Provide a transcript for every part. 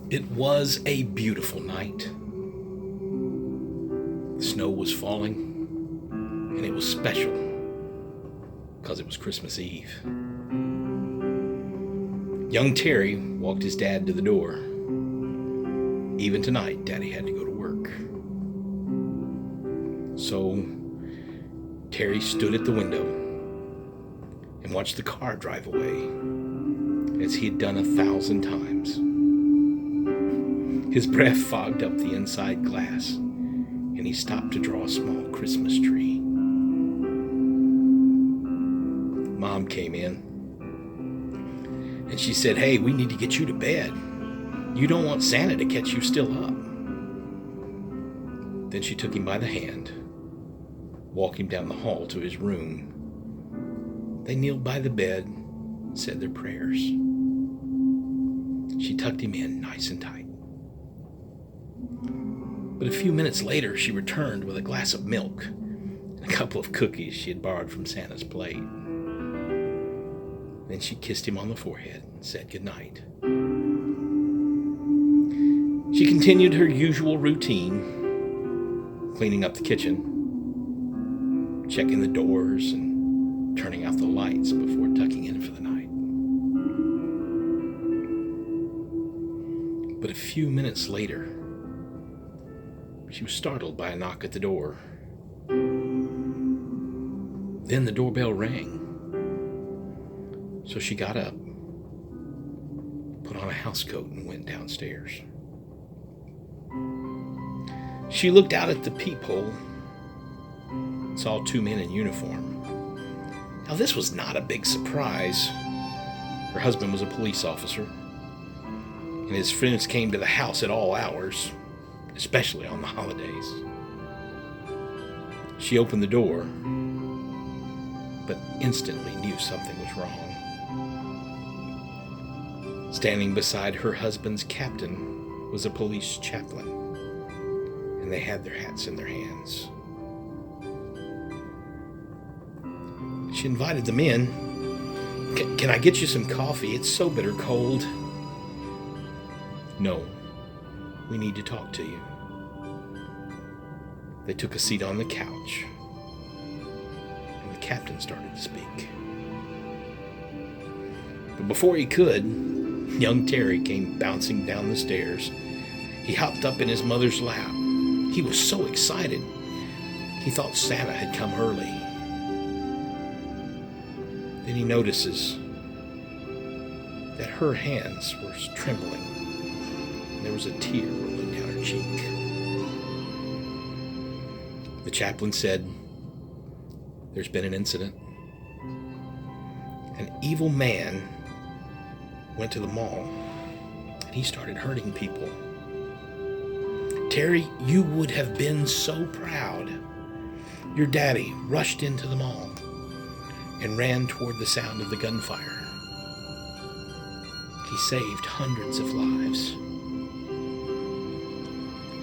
It was a beautiful night. The snow was falling, and it was special because it was Christmas Eve. Young Terry walked his dad to the door. Even tonight, Daddy had to go to work. So Terry stood at the window and watched the car drive away, as he had done 1,000 times. His breath fogged up the inside glass, and he stopped to draw a small Christmas tree. Mom came in, and she said, "Hey, we need to get you to bed. You don't want Santa to catch you still up." Then she took him by the hand, walked him down the hall to his room. They kneeled by the bed, said their prayers. She tucked him in nice and tight. But a few minutes later, she returned with a glass of milk and a couple of cookies she had borrowed from Santa's plate. Then she kissed him on the forehead and said goodnight. She continued her usual routine, cleaning up the kitchen, checking the doors, and turning out the lights before tucking in for the night. But a few minutes later, she was startled by a knock at the door. Then the doorbell rang. So she got up, put on a housecoat, and went downstairs. She looked out at the peephole and saw two men in uniform. Now, this was not a big surprise. Her husband was a police officer, and his friends came to the house at all hours, especially on the holidays. She opened the door, but instantly knew something was wrong. Standing beside her husband's captain was a police chaplain, and they had their hats in their hands. She invited them in. Can I get you some coffee? It's so bitter cold." "No, we need to talk to you." They took a seat on the couch, and the captain started to speak. But before he could, young Terry came bouncing down the stairs. He hopped up in his mother's lap. He was so excited. He thought Santa had come early. Then he notices that her hands were trembling, and there was a tear rolling down her cheek. The chaplain said, "There's been an incident. An evil man went to the mall, and he started hurting people. Terry, you would have been so proud. Your daddy rushed into the mall and ran toward the sound of the gunfire. He saved hundreds of lives.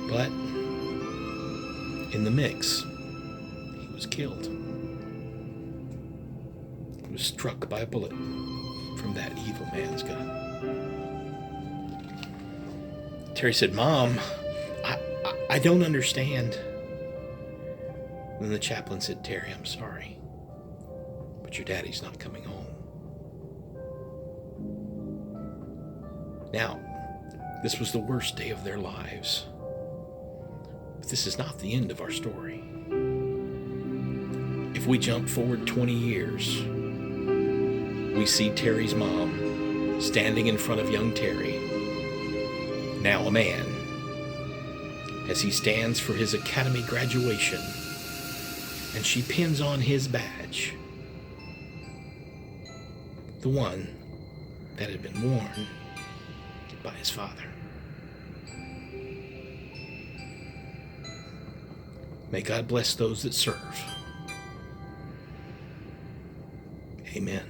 But in the mix, he was killed. He was struck by a bullet from that evil man's gun." Terry said, "Mom, I don't understand." Then the chaplain said, "Terry, I'm sorry, but your daddy's not coming home." Now, this was the worst day of their lives. But this is not the end of our story. If we jump forward 20 years, we see Terry's mom standing in front of young Terry, now a man, as he stands for his academy graduation, and she pins on his badge, the one that had been worn by his father. May God bless those that serve. Amen.